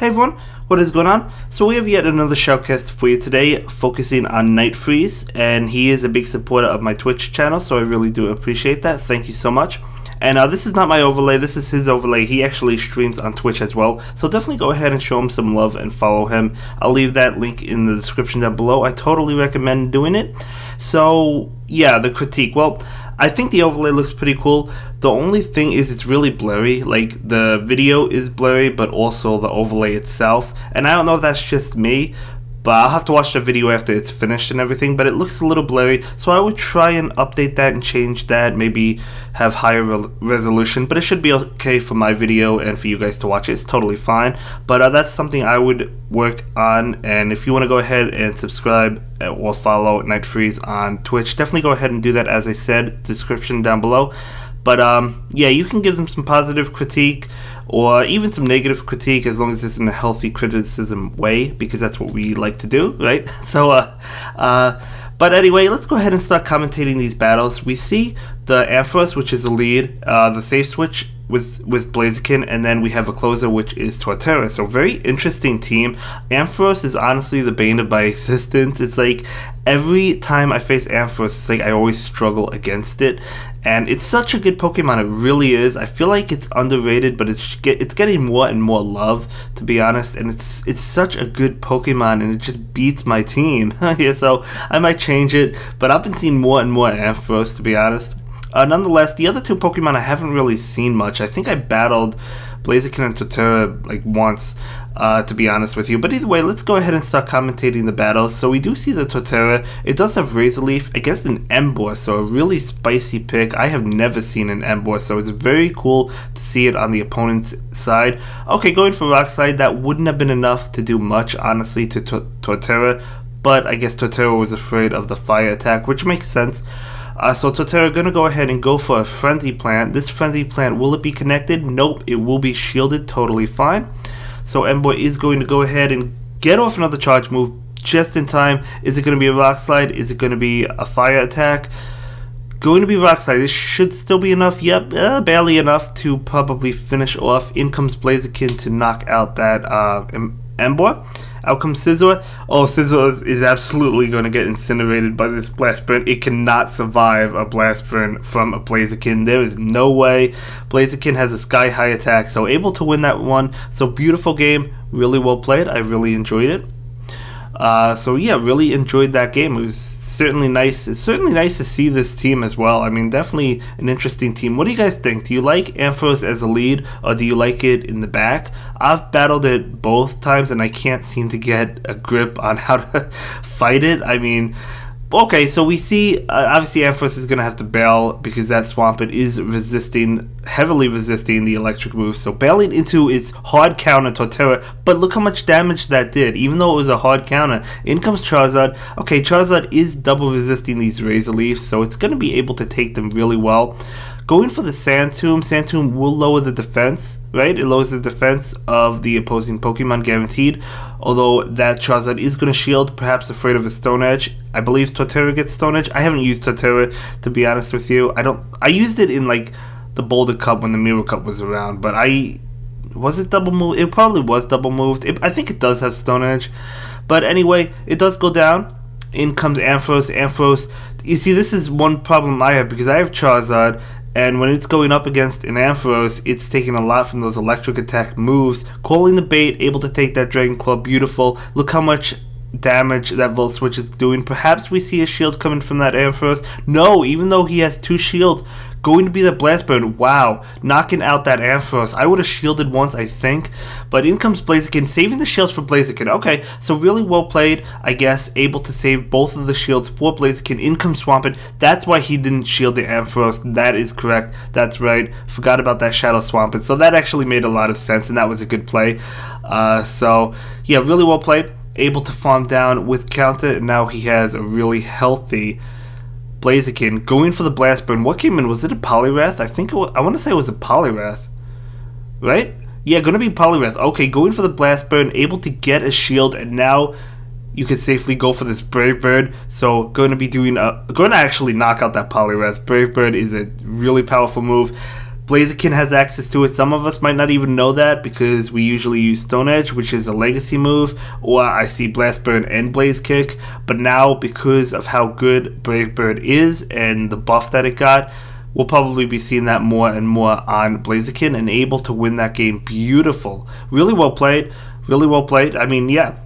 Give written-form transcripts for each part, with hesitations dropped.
Hey everyone, what is going on? So we have yet another shoutcast for you today, focusing on Nightfreeze, and he is a big supporter of my Twitch channel, so I really do appreciate that. Thank you so much. And this is not my overlay, this is his overlay. He actually streams on Twitch as well, so definitely go ahead and show him some love and follow him. I'll leave that link in the description down below. I totally recommend doing it. So yeah, the critique. Well, I think the overlay looks pretty cool. The only thing is it's really blurry. Like, the video is blurry, but also the overlay itself. And I don't know if that's just me, but I'll have to watch the video after it's finished and everything, but it looks a little blurry, so I would try and update that and change that, maybe have higher resolution, but it should be okay for my video and for you guys to watch it. It's totally fine, but that's something I would work on. And if you want to go ahead and subscribe or follow Nightfreeze on Twitch, definitely go ahead and do that, as I said, description down below. But yeah, you can give them some positive critique or even some negative critique, as long as it's in a healthy criticism way, because that's what we like to do, right? So, but anyway, let's go ahead and start commentating these battles. We see the Ampharos, which is a lead, the safe switch with Blaziken, and then we have a closer, which is Torterra. So very interesting team. Ampharos is honestly the bane of my existence. It's like every time I face Ampharos, it's like I always struggle against it. And it's such a good Pokemon, it really is. I feel like it's underrated, but it's getting more and more love, to be honest. And it's such a good Pokemon, and it just beats my team. Yeah, so I might change it, but I've been seeing more and more Ampharos, to be honest. Nonetheless, the other two Pokemon I haven't really seen much. I think I battled Blaziken and Torterra like once, to be honest with you. But either way, let's go ahead and start commentating the battles. So we do see the Torterra. It does have Razor Leaf against an Emboar, so a really spicy pick. I have never seen an Emboar, so it's very cool to see it on the opponent's side. Okay, going for Rock Slide, that wouldn't have been enough to do much, honestly, to Torterra. But I guess Torterra was afraid of the fire attack, which makes sense. So Torterra gonna go ahead and go for a Frenzy Plant. This Frenzy Plant, will it be connected? Nope, it will be shielded, totally fine. So Emboar is going to go ahead and get off another charge move just in time. Is it going to be a Rock Slide? Is it going to be a Fire Attack? Going to be Rock Slide. This should still be enough. Yep, barely enough to probably finish off. In comes Blaziken to knock out that Emboar. Out comes Scizor. Oh, Scizor is absolutely going to get incinerated by this Blast Burn. It cannot survive a Blast Burn from a Blaziken. There is no way. Blaziken has a Sky High attack, so able to win that one. So beautiful game. Really well played. I really enjoyed it. So yeah, really enjoyed that game. It was certainly nice. It's certainly nice to see this team as well. I mean, definitely an interesting team. What do you guys think? Do you like Ampharos as a lead, or do you like it in the back? I've battled it both times, and I can't seem to get a grip on how to fight it. I mean, okay, so we see, obviously Ampharos is going to have to bail because that Swampert is heavily resisting the electric move. So bailing into its hard counter Torterra, but look how much damage that did, even though it was a hard counter. In comes Charizard. Okay, Charizard is double resisting these Razor Leafs, so it's going to be able to take them really well. Going for the Sand Tomb. Sand Tomb will lower the defense, right? It lowers the defense of the opposing Pokemon, guaranteed. Although that Charizard is going to shield, perhaps afraid of a Stone Edge. I believe Torterra gets Stone Edge. I haven't used Torterra, to be honest with you. I used it in like the Boulder Cup when the Mirror Cup was around, but was it double moved? It probably was double moved. I think it does have Stone Edge. But anyway, it does go down. In comes Ampharos. Ampharos, you see, this is one problem I have, because I have Charizard, and when it's going up against an Ampharos, it's taking a lot from those electric attack moves. Calling the bait, able to take that Dragon Claw, beautiful. Look how much damage that Volt Switch is doing. Perhaps we see a shield coming from that Ampharos. No, even though he has 2 shields, going to be the Blast Burn. Wow, knocking out that Ampharos. I would have shielded once, I think, but in comes Blaziken, saving the shields for Blaziken. Okay, so really well played, I guess, able to save both of the shields for Blaziken. In comes Swampert. That's why he didn't shield the Ampharos. That is correct. That's right. Forgot about that Shadow Swampert. So that actually made a lot of sense, and that was a good play. So yeah, really well played. Able to farm down with counter, and now he has a really healthy Blaziken. Going for the Blast Burn. What came in? Was it a Poliwrath? I want to say it was a Poliwrath, right? Yeah, gonna be Poliwrath. Okay, going for the Blast Burn, able to get a shield, and now you could safely go for this Brave Bird. So going to actually knock out that Poliwrath. Brave Bird is a really powerful move. Blaziken has access to it. Some of us might not even know that because we usually use Stone Edge, which is a legacy move, or I see Blast Burn and Blaze Kick. But now, because of how good Brave Bird is and the buff that it got, we'll probably be seeing that more and more on Blaziken and able to win that game. Beautiful. Really well played. Really well played. I mean, yeah.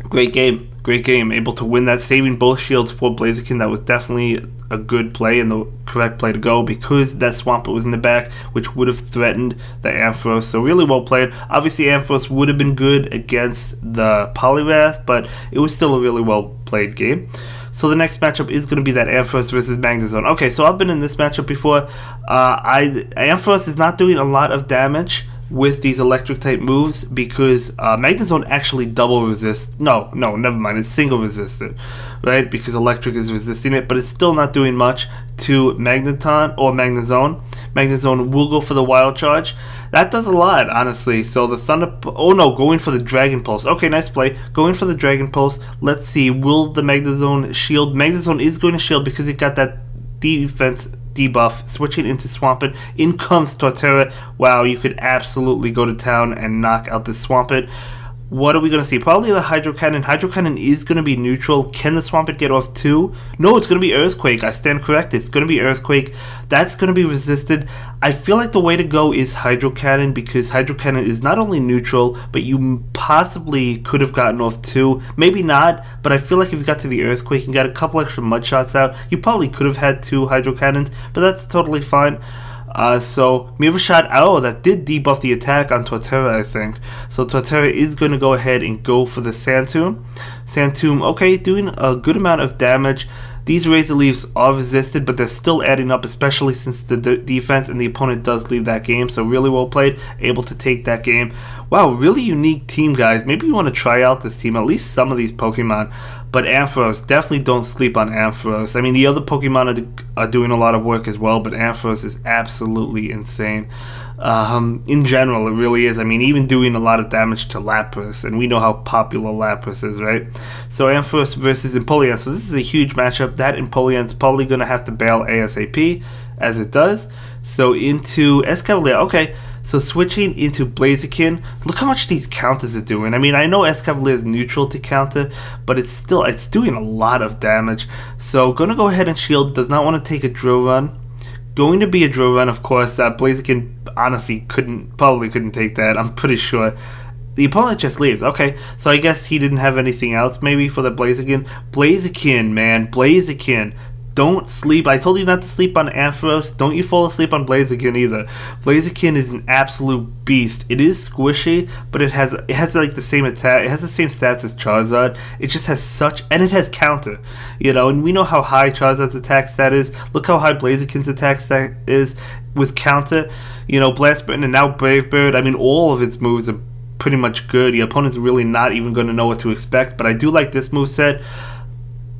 Great game. Great game. Able to win that, saving both shields for Blaziken. That was definitely a good play and the correct play to go because that Swampert was in the back, which would have threatened the Ampharos. So really well played. Obviously, Ampharos would have been good against the Poliwrath, but it was still a really well played game. So the next matchup is going to be that Ampharos versus Magnezone. Okay, so I've been in this matchup before. Ampharos is not doing a lot of damage with these electric type moves because Magnezone actually double resist. No, never mind. It's single resisted, right? Because electric is resisting it, but it's still not doing much to Magneton or Magnezone. Magnezone will go for the Wild Charge. That does a lot, honestly. So the Thunder... Oh no, going for the Dragon Pulse. Okay, nice play. Going for the Dragon Pulse. Let's see. Will the Magnezone shield? Magnezone is going to shield because it got that defense debuff. Switching into Swampert. In comes Torterra. Wow, you could absolutely go to town and knock out this Swampert. What are we going to see? Probably the Hydro Cannon. Hydro Cannon is going to be neutral. Can the Swampert get off too? No, it's going to be Earthquake. I stand corrected. It's going to be Earthquake. That's going to be resisted. I feel like the way to go is Hydro Cannon because Hydro Cannon is not only neutral, but you possibly could have gotten off too. Maybe not, but I feel like if you got to the Earthquake and got a couple extra mud shots out, you probably could have had 2 Hydro Cannons, but that's totally fine. So Mirror Shot, that did debuff the attack on Torterra, I think. So Torterra is going to go ahead and go for the Sand Tomb. Sand Tomb, okay, doing a good amount of damage. These Razor Leaves are resisted, but they're still adding up, especially since the defense and the opponent does leave that game. So really well played, able to take that game. Wow, really unique team, guys. Maybe you want to try out this team, at least some of these Pokemon. But Ampharos, definitely don't sleep on Ampharos. I mean, the other Pokemon are doing a lot of work as well, but Ampharos is absolutely insane. In general, it really is. I mean, even doing a lot of damage to Lapras, and we know how popular Lapras is, right? So Ampharos versus Empoleon. So this is a huge matchup. That Empoleon's probably going to have to bail ASAP, as it does. So into Escavalier. Okay, so switching into Blaziken. Look how much these counters are doing. I mean, I know Escavalier is neutral to counter, but it's doing a lot of damage. So going to go ahead and shield. Does not want to take a drill run. Going to be a drill run, of course. Blaziken honestly probably couldn't take that. I'm pretty sure. The opponent just leaves. Okay, so I guess he didn't have anything else maybe for the Blaziken. Blaziken, man. Blaziken. Don't sleep. I told you not to sleep on Ampharos. Don't you fall asleep on Blaziken either. Blaziken is an absolute beast. It is squishy, but it has like the same attack. It has the same stats as Charizard. It just has and it has counter. And we know how high Charizard's attack stat is. Look how high Blaziken's attack stat is with counter. Blast Burn and now Brave Bird. I mean, all of its moves are pretty much good. The opponent's really not even going to know what to expect, but I do like this moveset.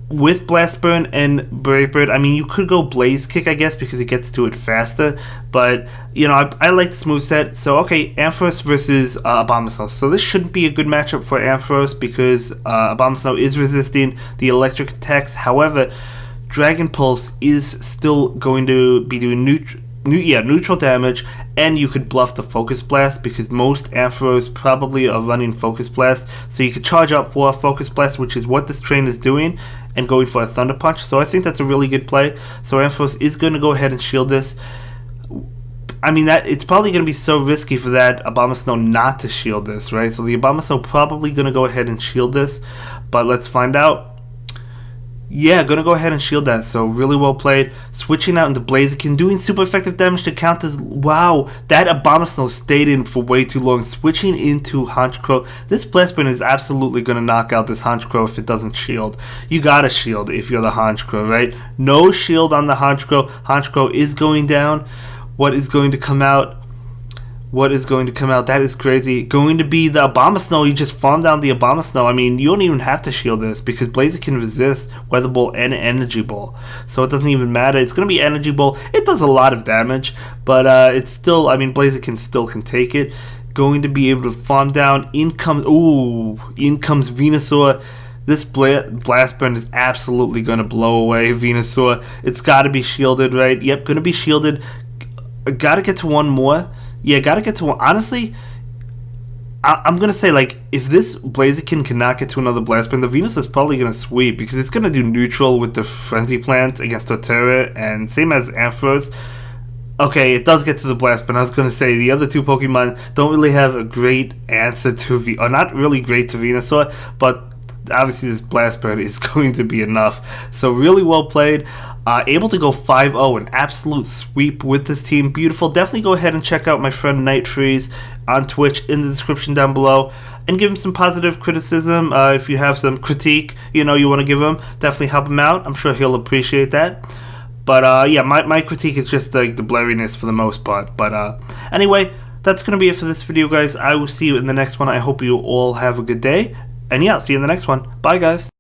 With Blast Burn and Brave Bird, I mean, you could go Blaze Kick, I guess, because it gets to it faster. But, I like this moveset. So, okay, Ampharos versus Abomasnow. So this shouldn't be a good matchup for Ampharos because Abomasnow is resisting the electric attacks. However, Dragon Pulse is still going to be doing neutral damage, and you could bluff the Focus Blast because most Ampharos probably are running Focus Blast. So you could charge up for a Focus Blast, which is what this train is doing, and going for a Thunder Punch. So I think that's a really good play. So Ampharos is going to go ahead and shield this. I mean, it's probably going to be so risky for that Abomasnow not to shield this, right? So the Abomasnow probably going to go ahead and shield this, but let's find out. Yeah, gonna go ahead and shield that. So really well played. Switching out into Blaziken, doing super effective damage to counters. Wow, that Abomasnow stayed in for way too long. Switching into Honchkrow. This Blast Burn is absolutely gonna knock out this Honchkrow if it doesn't shield. You gotta shield if you're the Honchkrow, right? No shield on the Honchkrow. Honchkrow is going down. What is going to come out? That is crazy. Going to be the Abomasnow. You just farm down the Abomasnow. I mean, you don't even have to shield this because Blaziken can resist Weather Ball and Energy Ball. So it doesn't even matter. It's going to be Energy Ball. It does a lot of damage, but it's still, I mean, Blaziken still can take it. Going to be able to farm down. In comes Venusaur. This Blast Burn is absolutely going to blow away Venusaur. It's got to be shielded, right? Yep, going to be shielded. Gotta get to one more. Yeah, gotta get to one. Honestly, I'm gonna say, like, if this Blaziken cannot get to another Blast Burn, the Venus is probably gonna sweep because it's gonna do neutral with the Frenzy Plant against Torterra, and same as Ampharos. Okay, it does get to the Blast Burn. I was gonna say the other two Pokemon don't really have a great answer to or not really great to Venusaur, but obviously this Blast Burn is going to be enough. So really well played. Able to go 5-0, an absolute sweep with this team. Beautiful. Definitely go ahead and check out my friend Nightfreeze on Twitch in the description down below, and give him some positive criticism. If you have some critique, you want to give him, definitely help him out. I'm sure he'll appreciate that. But yeah, my critique is just like the blurriness for the most part. But anyway, that's going to be it for this video, guys. I will see you in the next one. I hope you all have a good day. And yeah, I'll see you in the next one. Bye, guys.